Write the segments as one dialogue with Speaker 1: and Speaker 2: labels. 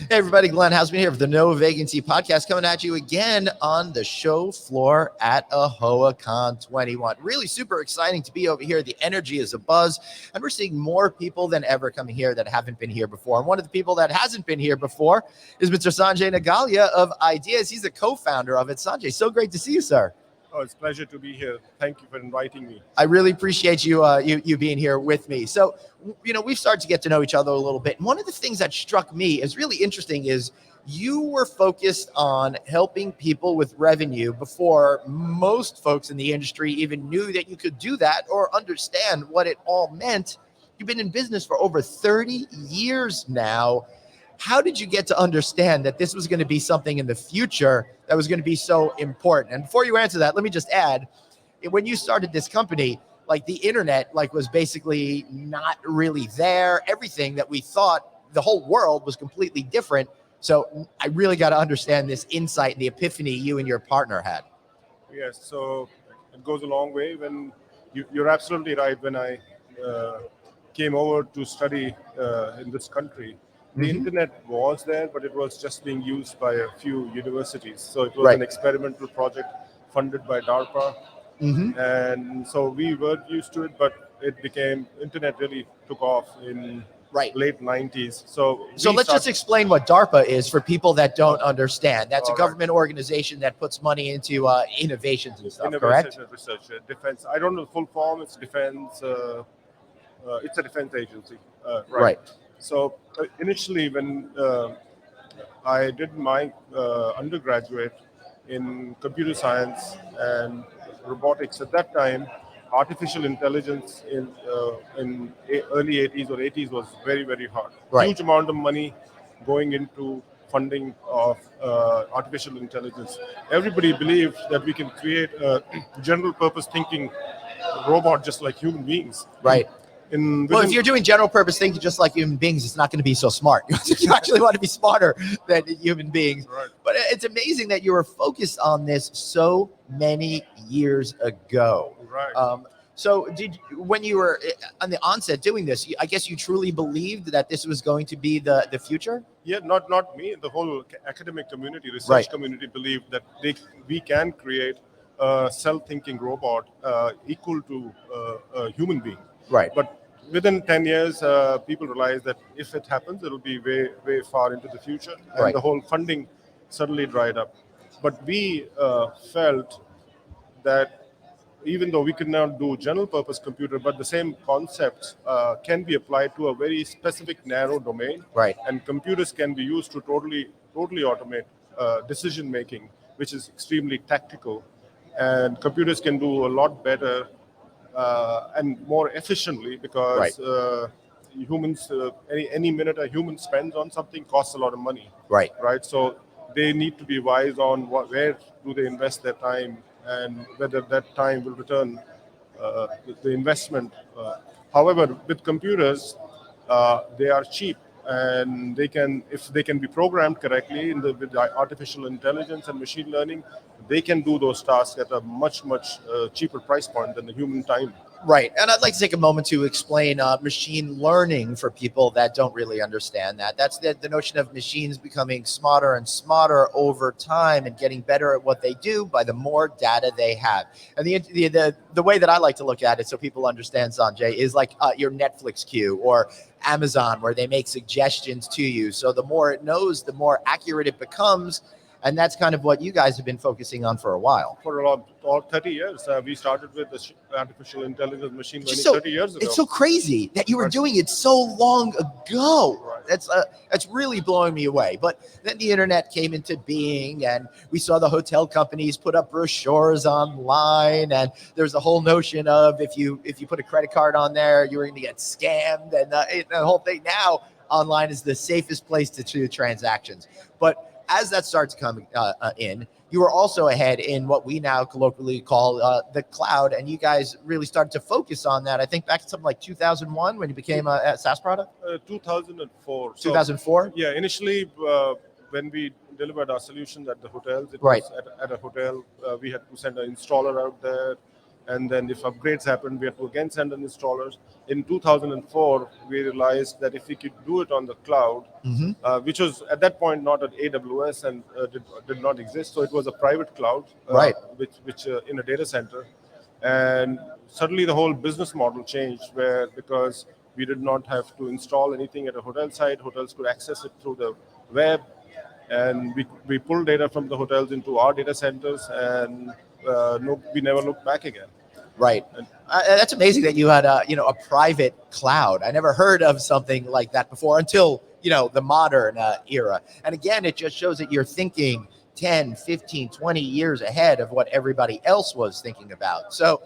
Speaker 1: Hey everybody, Glenn Hausman here for the No Vacancy Podcast, coming at you again on the show floor at AhoaCon 21. Really super exciting to be over here. The energy is a buzz, and we're seeing more people than ever coming here that haven't been here before. And one of the people that hasn't been here before is Mr. Sanjay Nagalia of IDeaS. He's the co-founder of it. Sanjay, so great to see you, sir.
Speaker 2: Oh, it's a pleasure to be here. Thank you for inviting me.
Speaker 1: I really appreciate you being here with me. So, we've started to get to know each other a little bit. And one of the things that struck me as really interesting is you were focused on helping people with revenue before most folks in the industry even knew that you could do that or understand what it all meant. You've been in business for over 30 years now. How did you get to understand that this was going to be something in the future that was going to be so important? And before you answer that, let me just add, when you started this company, like the internet, was basically not really there. Everything that we thought the whole world was completely different. So I really got to understand this insight and the epiphany you and your partner had.
Speaker 2: Yes, so it goes a long way. When you're absolutely right. When I came over to study in this country, the internet was there, but it was just being used by a few universities. So it was an experimental project funded by DARPA. And so we were used to it, but internet really took off in late 90s. So
Speaker 1: let's just explain what DARPA is for people that don't understand. That's a government organization that puts money into innovations and stuff, correct?
Speaker 2: Research, defense. I don't know the full form. It's defense. It's a defense agency. Right. So initially, when I did my undergraduate in computer science and robotics, at that time, artificial intelligence in early 80s or 80s was very, very hot. Huge amount of money going into funding of artificial intelligence. Everybody believed that we can create a general purpose thinking robot just like human beings.
Speaker 1: Well, if you're doing general purpose thinking just like human beings, it's not going to be so smart. You actually want to be smarter than human beings. But it's amazing that you were focused on this so many years ago. So when you were on the onset doing this, I guess you truly believed that this was going to be the future?
Speaker 2: Yeah, not me. The whole academic community, research community believed that we can create a self-thinking robot equal to a human being. But within 10 years, people realized that if it happens, it'll be way, way far into the future. And the whole funding suddenly dried up. But we felt that even though we could not do general purpose computer, but the same concepts can be applied to a very specific narrow domain. And computers can be used to totally automate decision making, which is extremely tactical. And computers can do a lot better and more efficiently because humans, any minute a human spends on something costs a lot of money. So they need to be wise on where do they invest their time and whether that time will return the investment. However, with computers, they are cheap, and if they can be programmed correctly with artificial intelligence and machine learning, they can do those tasks at a much cheaper price point than the human time.
Speaker 1: And I'd like to take a moment to explain machine learning for people that don't really understand that. That's the notion of machines becoming smarter and smarter over time and getting better at what they do by the more data they have. And the way that I like to look at it, so people understand, Sanjay, is like your Netflix queue or Amazon, where they make suggestions to you. So the more it knows, the more accurate it becomes. And that's kind of what you guys have been focusing on for a while.
Speaker 2: For all 30 years. We started with the artificial intelligence machine learning 30 years ago.
Speaker 1: It's so crazy that you were doing it so long ago. That's really blowing me away. But then the internet came into being, and we saw the hotel companies put up brochures online, and there's a whole notion of if you put a credit card on there, you were going to get scammed, and the whole thing. Now online is the safest place to do transactions. But as that starts coming in, you were also ahead in what we now colloquially call the cloud, and you guys really started to focus on that. I think back to something like 2001 when you became a SaaS product?
Speaker 2: 2004.
Speaker 1: 2004?
Speaker 2: Yeah, initially when we delivered our solutions at the hotels, it was at a hotel. We had to send an installer out there, and then if upgrades happened, we had to again send an installers. In 2004, we realized that if we could do it on the cloud, which was at that point not at AWS and did not exist, so it was a private cloud, which in a data center, and suddenly the whole business model changed, where because we did not have to install anything at a hotel site, hotels could access it through the web, and we pulled data from the hotels into our data centers, and we never looked back again.
Speaker 1: Right. That's amazing that you had a private cloud. I never heard of something like that before until the modern era. And again, it just shows that you're thinking 10, 15, 20 years ahead of what everybody else was thinking about. So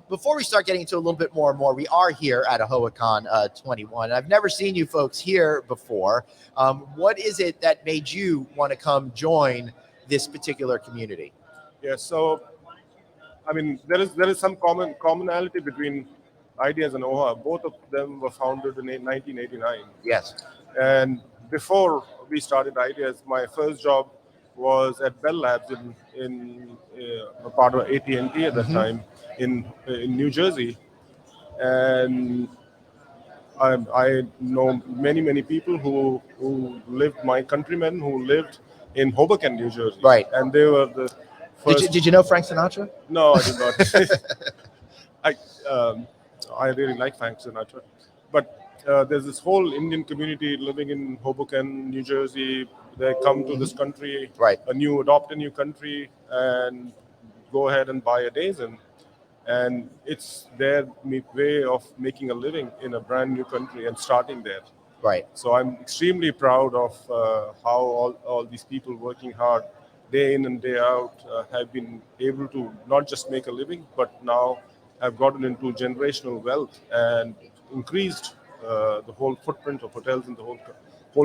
Speaker 1: before we start getting into a little bit more and more, we are here at AhoaCon 21. I've never seen you folks here before. What is it that made you want to come join this particular community?
Speaker 2: Yeah, so I mean, there is some commonality between IDeaS and AHOA. Both of them were founded in 1989.
Speaker 1: Yes.
Speaker 2: And before we started IDeaS, my first job was at Bell Labs in a part of AT&T at that time in New Jersey, and I know many people who lived, my countrymen who lived in Hoboken, New Jersey.
Speaker 1: Right.
Speaker 2: And they were the first.
Speaker 1: Did you know Frank Sinatra?
Speaker 2: No, I did not. I really like Frank Sinatra, but there's this whole Indian community living in Hoboken, New Jersey. They come to this country, adopt a new country, and go ahead and buy a days in. And it's their way of making a living in a brand new country and starting there.
Speaker 1: Right.
Speaker 2: So I'm extremely proud of how all these people working hard day in and day out have been able to not just make a living, but now have gotten into generational wealth and increased the whole footprint of hotels in the whole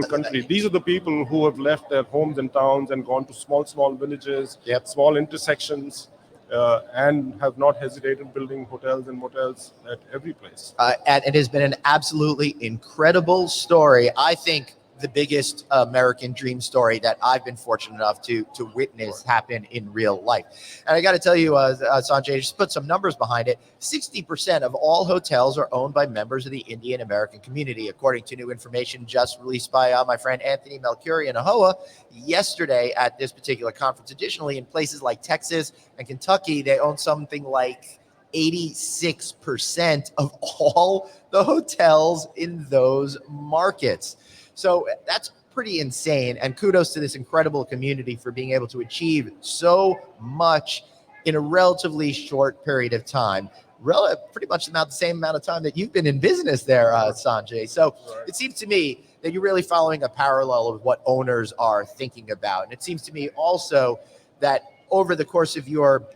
Speaker 2: country. These are the people who have left their homes and towns and gone to small villages, small intersections, and have not hesitated building hotels and motels at every place.
Speaker 1: And it has been an absolutely incredible story. I think the biggest American dream story that I've been fortunate enough to witness happen in real life. And I got to tell you, Sanjay, just put some numbers behind it. 60% of all hotels are owned by members of the Indian American community, according to new information just released by my friend Anthony Melchiori in AHOA yesterday at this particular conference. Additionally, in places like Texas and Kentucky, they own something like 86% of all the hotels in those markets. So that's pretty insane. And kudos to this incredible community for being able to achieve so much in a relatively short period of time. Pretty much about the same amount of time that you've been in business there, Sanjay. So it seems to me that you're really following a parallel of what owners are thinking about. And it seems to me also that over the course of your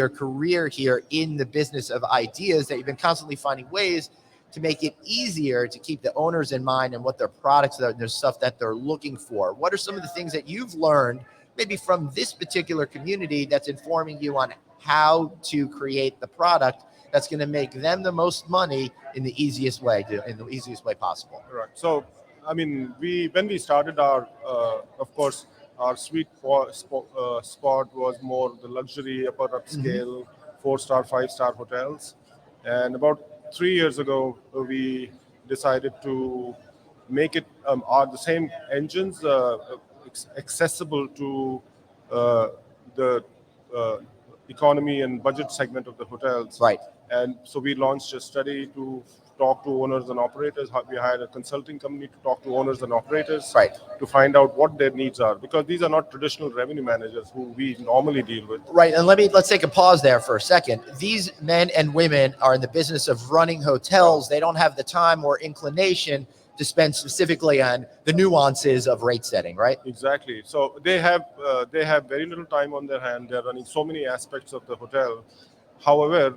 Speaker 1: career here in the business of IDeaS, that you've been constantly finding ways to make it easier to keep the owners in mind and what their products are, their stuff that they're looking for. What are some of the things that you've learned maybe from this particular community that's informing you on how to create the product that's going to make them the most money in the easiest way possible?
Speaker 2: Right. So, I mean, when we started our, of course, our sweet spot was more the luxury, upper upscale, 4-star, 5-star hotels. And about 3 years ago, we decided to make it the same engines accessible to the economy and budget segment of the hotels.
Speaker 1: Right.
Speaker 2: And so we launched a study to talk to owners and operators. We hired a consulting company to talk to owners and operators to find out what their needs are, because these are not traditional revenue managers who we normally deal with.
Speaker 1: Right. And let's take a pause there for a second. These men and women are in the business of running hotels. They don't have the time or inclination to spend specifically on the nuances of rate setting, right?
Speaker 2: Exactly. So they have very little time on their hand. They're running so many aspects of the hotel. However,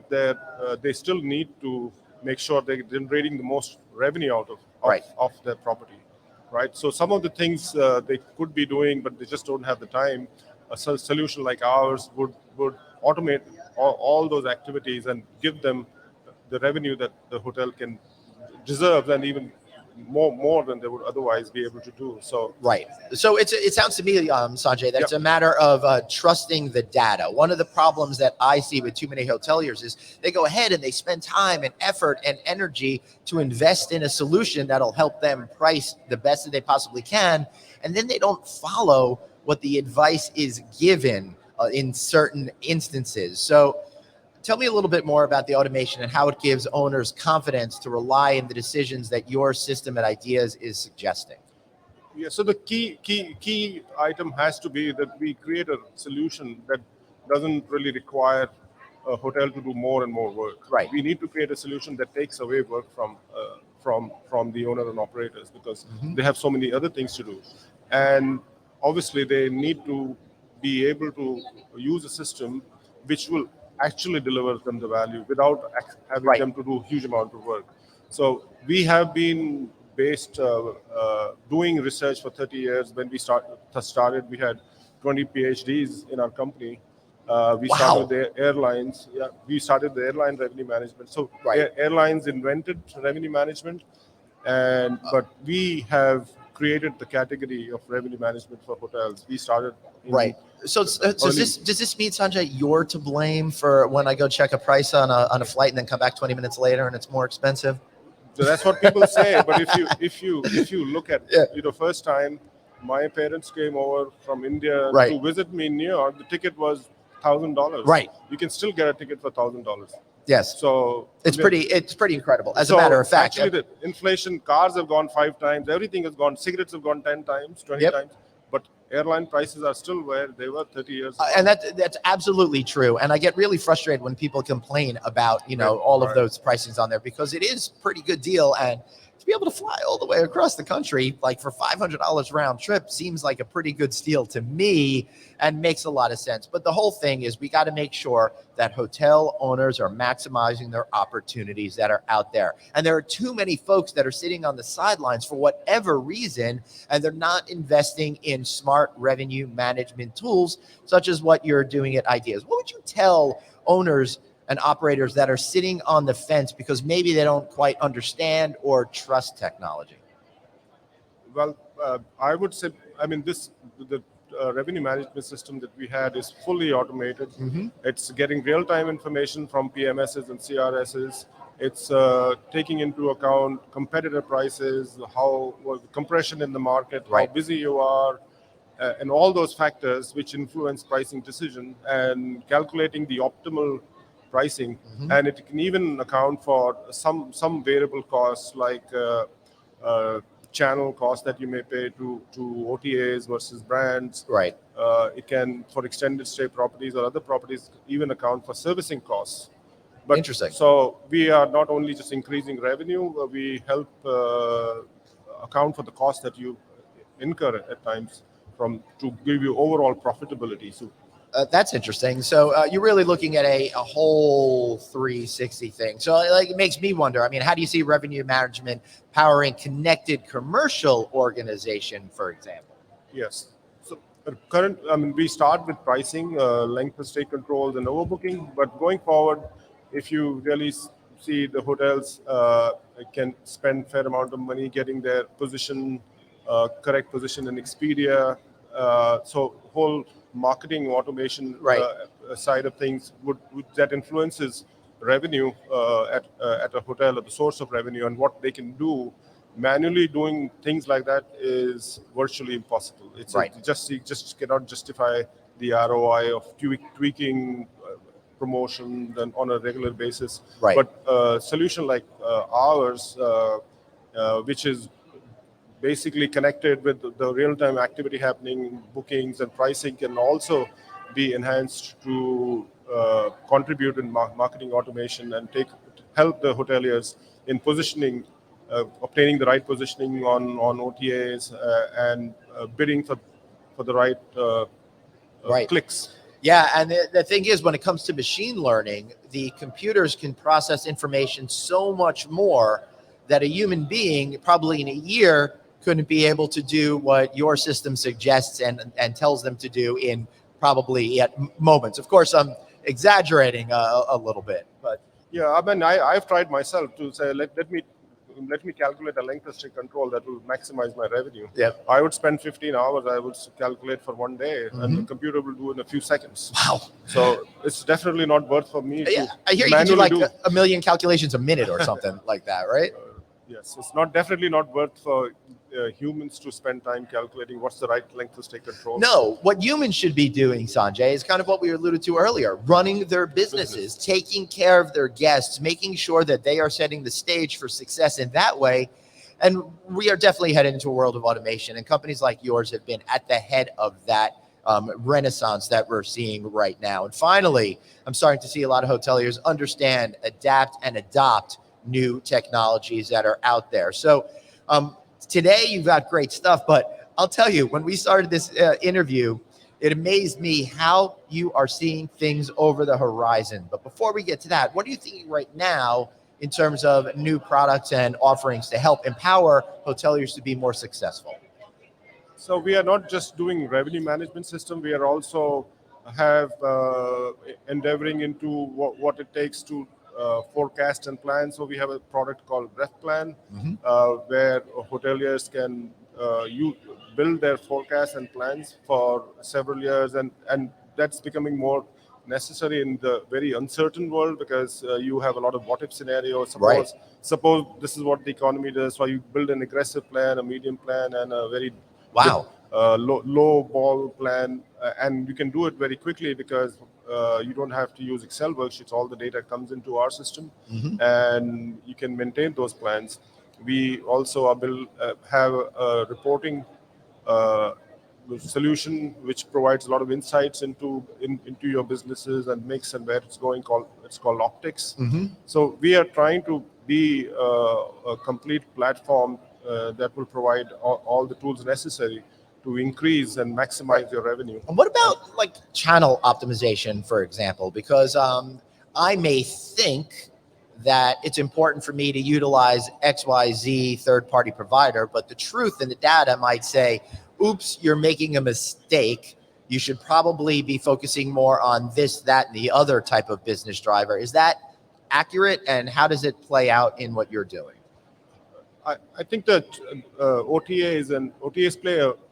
Speaker 2: they still need to make sure they're generating the most revenue out of their property, right? So some of the things they could be doing, but they just don't have the time. A solution like ours would automate all those activities and give them the revenue that the hotel can deserve, and even more than they would otherwise be able to do. So
Speaker 1: right. So it sounds to me, Sanjay, that it's a matter of trusting the data. One of the problems that I see with too many hoteliers is they go ahead and they spend time and effort and energy to invest in a solution that'll help them price the best that they possibly can, and then they don't follow what the advice is given in certain instances. So tell me a little bit more about the automation and how it gives owners confidence to rely in the decisions that your system at IDeaS is suggesting.
Speaker 2: Yeah, so the key item has to be that we create a solution that doesn't really require a hotel to do more and more work.
Speaker 1: Right.
Speaker 2: We need to create a solution that takes away work from the owner and operators, because they have so many other things to do, and obviously they need to be able to use a system which will actually deliver them the value without having them to do a huge amount of work. So we have been doing research for 30 years. When we started, we had 20 PhDs in our company. We started the airlines. Yeah, we started the airline revenue management. So airlines invented revenue management, but we have created the category of revenue management for hotels. We started
Speaker 1: So does this mean, Sanjay, you're to blame for when I go check a price on a flight and then come back 20 minutes later and it's more expensive?
Speaker 2: So that's what people say. But if you look at first time my parents came over from India to visit me in New York, the ticket was $1,000.
Speaker 1: Right.
Speaker 2: You can still get a ticket for $1,000.
Speaker 1: Yes.
Speaker 2: So
Speaker 1: it's pretty incredible. As a matter of fact,
Speaker 2: actually, the inflation, cars have gone 5 times, everything has gone, cigarettes have gone 10 times, 20 times, but airline prices are still where they were 30 years ago.
Speaker 1: And that's absolutely true. And I get really frustrated when people complain about all of those pricings on there, because it is a pretty good deal, and to be able to fly all the way across the country, like for $500 round trip, seems like a pretty good steal to me and makes a lot of sense. But the whole thing is we got to make sure that hotel owners are maximizing their opportunities that are out there. And there are too many folks that are sitting on the sidelines for whatever reason, and they're not investing in smart revenue management tools, such as what you're doing at IDeaS. What would you tell owners and operators that are sitting on the fence because maybe they don't quite understand or trust technology?
Speaker 2: Well, I would say, the revenue management system that we had is fully automated. It's getting real-time information from PMSs and CRSs. It's taking into account competitor prices, compression in the market, how busy you are, and all those factors which influence pricing decision, and calculating the optimal pricing. And it can even account for some variable costs, like channel costs that you may pay to OTAs versus brands. It can, for extended stay properties or other properties, even account for servicing costs. But
Speaker 1: interesting.
Speaker 2: So we are not only just increasing revenue, we help account for the cost that you incur at times to give you overall profitability. So
Speaker 1: that's interesting. So you're really looking at a whole 360 thing. So it makes me wonder, how do you see revenue management powering connected commercial organization, for example?
Speaker 2: Yes. So we start with pricing, length of stay controls and overbooking, but going forward, if you really see the hotels can spend fair amount of money getting their correct position in Expedia, so whole marketing automation side of things that influences revenue at a hotel, at the source of revenue, and what they can do. Manually doing things like that is virtually impossible. It's you just cannot justify the ROI of tweaking promotion on a regular basis. But a solution like ours, which is basically connected with the real-time activity happening, bookings and pricing, can also be enhanced to contribute in marketing automation and help the hoteliers in positioning, obtaining the right positioning on OTAs and bidding for the right clicks.
Speaker 1: Yeah, and the thing is, when it comes to machine learning, the computers can process information so much more that a human being, probably in a year, couldn't be able to do what your system suggests and tells them to do in probably at moments. Of course, I'm exaggerating a little bit, but
Speaker 2: yeah, I've tried myself to say, let me let me calculate a length of stay control that will maximize my revenue.
Speaker 1: Yep.
Speaker 2: I would spend 15 hours. I would calculate for one day, and the computer will do it in a few seconds.
Speaker 1: Wow.
Speaker 2: So it's definitely not worth for me to
Speaker 1: I hear you can do like a million calculations a minute or something like that, right?
Speaker 2: Yes, it's definitely not worth for humans to spend time calculating what's the right length of stay control.
Speaker 1: No, what humans should be doing, Sanjay, is kind of what we alluded to earlier: running their businesses, taking care of their guests, making sure that they are setting the stage for success in that way. And we are definitely headed into a world of automation, and companies like yours have been at the head of that renaissance that we're seeing right now. And finally, I'm starting to see a lot of hoteliers understand, adapt, and adopt new technologies that are out there. So today you've got great stuff, but I'll tell you, when we started this interview, it amazed me how you are seeing things over the horizon. But before we get to that, what are you thinking right now in terms of new products and offerings to help empower hoteliers to be more successful?
Speaker 2: So we are not just doing revenue management system. We are also have endeavoring into what it takes to forecast and plan. So we have a product called Ref Plan, where hoteliers can build their forecasts and plans for several years, and that's becoming more necessary in the very uncertain world, because you have a lot of what if scenarios. Suppose this is what the economy does, so you build an aggressive plan, a medium plan, and a very low ball plan, and you can do it very quickly because you don't have to use Excel worksheets. All the data comes into our system, and you can maintain those plans. We also have a reporting solution which provides a lot of insights into your businesses and mix and where it's going. It's called Optics. So we are trying to be a complete platform that will provide all the tools necessary to increase and maximize your revenue.
Speaker 1: And what about like channel optimization, for example? Because I may think that it's important for me to utilize XYZ third-party provider, but the truth and the data might say, oops, you're making a mistake. You should probably be focusing more on this, that, and the other type of business driver. Is that accurate? And how does it play out in what you're doing?
Speaker 2: I think that OTAs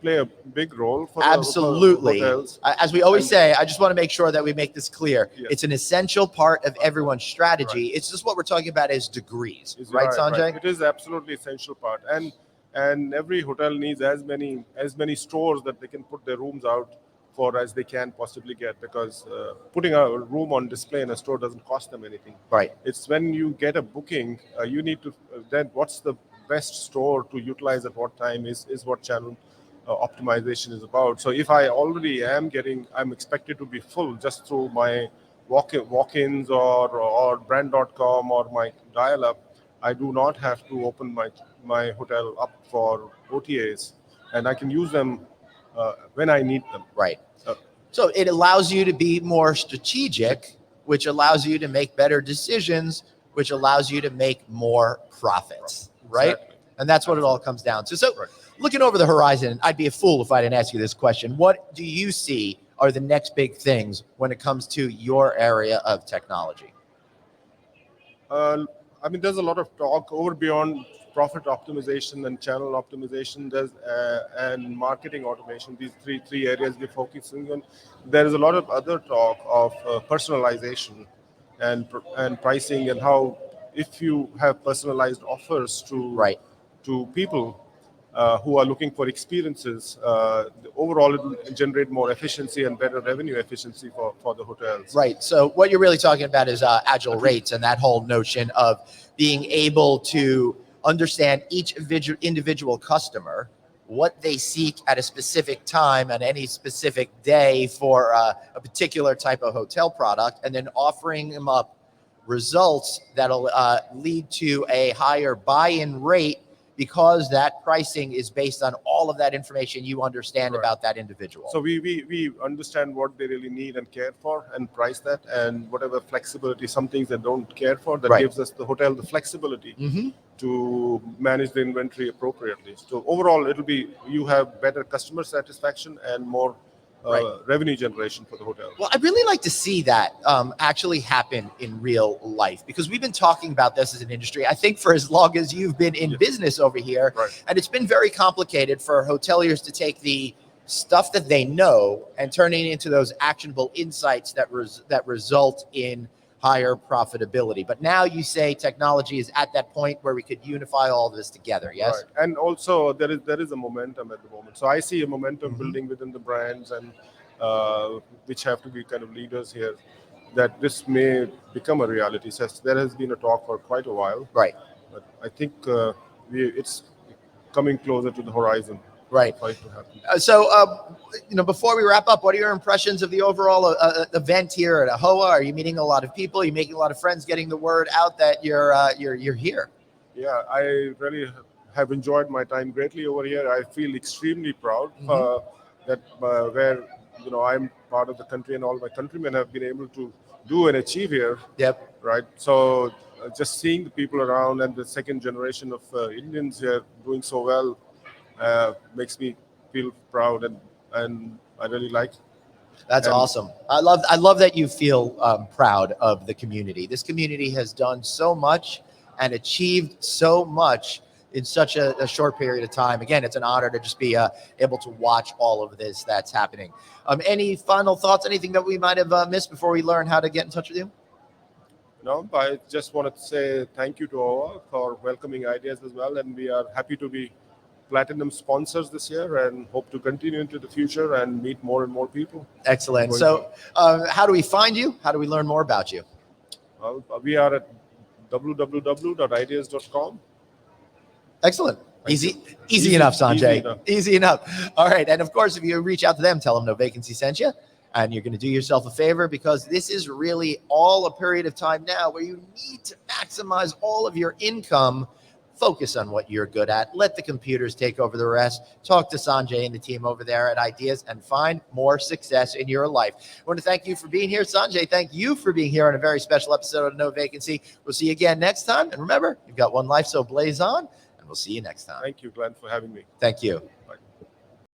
Speaker 2: play a big role for
Speaker 1: absolutely.
Speaker 2: For hotels.
Speaker 1: As we always say, I just want to make sure that we make this clear. Yes. It's an essential part of everyone's strategy. Right. It's just what we're talking about is degrees, right, Sanjay?
Speaker 2: Right. It is absolutely essential part, and every hotel needs as many stores that they can put their rooms out for as they can possibly get, because putting a room on display in a store doesn't cost them anything.
Speaker 1: Right.
Speaker 2: It's when you get a booking, you need to then what's the best store to utilize at what time is what channel optimization is about. So if I already I'm expected to be full just through my walk-ins or brand.com or my dial-up, I do not have to open my hotel up for OTAs, and I can use them when I need them.
Speaker 1: Right. So it allows you to be more strategic, which allows you to make better decisions, which allows you to make more profits. Right? Exactly. And that's what it all comes down to. So looking over the horizon, I'd be a fool if I didn't ask you this question. What do you see are the next big things when it comes to your area of technology?
Speaker 2: I mean, there's a lot of talk over beyond profit optimization and channel optimization, and marketing automation. These three areas we're focusing on. There is a lot of other talk of personalization and pricing, and how if you have personalized offers to people who are looking for experiences, overall it will generate more efficiency and better revenue efficiency for the hotels.
Speaker 1: Right. So what you're really talking about is agile rates, and that whole notion of being able to understand each individual customer, what they seek at a specific time on any specific day for a particular type of hotel product, and then offering them up results that'll lead to a higher buy-in rate, because that pricing is based on all of that information you understand about that individual.
Speaker 2: So we understand what they really need and care for, and price that, and whatever flexibility, some things they don't care for, that gives us the hotel the flexibility to manage the inventory appropriately. So overall, you have better customer satisfaction and more revenue generation for the hotel.
Speaker 1: Well, I'd really like to see that actually happen in real life, because we've been talking about this as an industry, I think, for as long as you've been in business over here. And it's been very complicated for hoteliers to take the stuff that they know and turning it into those actionable insights that result in higher profitability. But now you say technology is at that point where we could unify all this together. Yes.
Speaker 2: Right. And also there is a momentum at the moment. So I see a momentum building within the brands, and which have to be kind of leaders here, that this may become a reality. So there has been a talk for quite a while.
Speaker 1: Right.
Speaker 2: But I think it's coming closer to the horizon.
Speaker 1: Right. Before we wrap up, what are your impressions of the overall event here at AHOA? Are you meeting a lot of people? Are you making a lot of friends, getting the word out that you're here?
Speaker 2: Yeah, I really have enjoyed my time greatly over here. I feel extremely proud that where I'm part of the country and all my countrymen have been able to do and achieve here.
Speaker 1: Yep.
Speaker 2: Right. So just seeing the people around and the second generation of Indians here doing so well makes me feel proud, and I really like it.
Speaker 1: That's awesome. I love that you feel proud of the community. This community has done so much and achieved so much in such a short period of time. Again, it's an honor to just be able to watch all of this that's happening. Any final thoughts, anything that we might have missed before we learn how to get in touch with you?
Speaker 2: No, I just wanted to say thank you to AHOA for welcoming IDeaS as well, and we are happy to be Platinum sponsors this year and hope to continue into the future and meet more and more people.
Speaker 1: Excellent. So how do we find you? How do we learn more about you?
Speaker 2: Well, we are at www.ideas.com.
Speaker 1: Excellent. Easy enough, Sanjay. Easy enough. All right. And of course, if you reach out to them, tell them No Vacancy sent you. And you're going to do yourself a favor, because this is really all a period of time now where you need to maximize all of your income. Focus on what you're good at. Let the computers take over the rest. Talk to Sanjay and the team over there at IDeaS and find more success in your life. I want to thank you for being here. Sanjay, thank you for being here on a very special episode of No Vacancy. We'll see you again next time. And remember, you've got one life, so blaze on, and we'll see you next time.
Speaker 2: Thank you, Glenn, for having me.
Speaker 1: Thank you.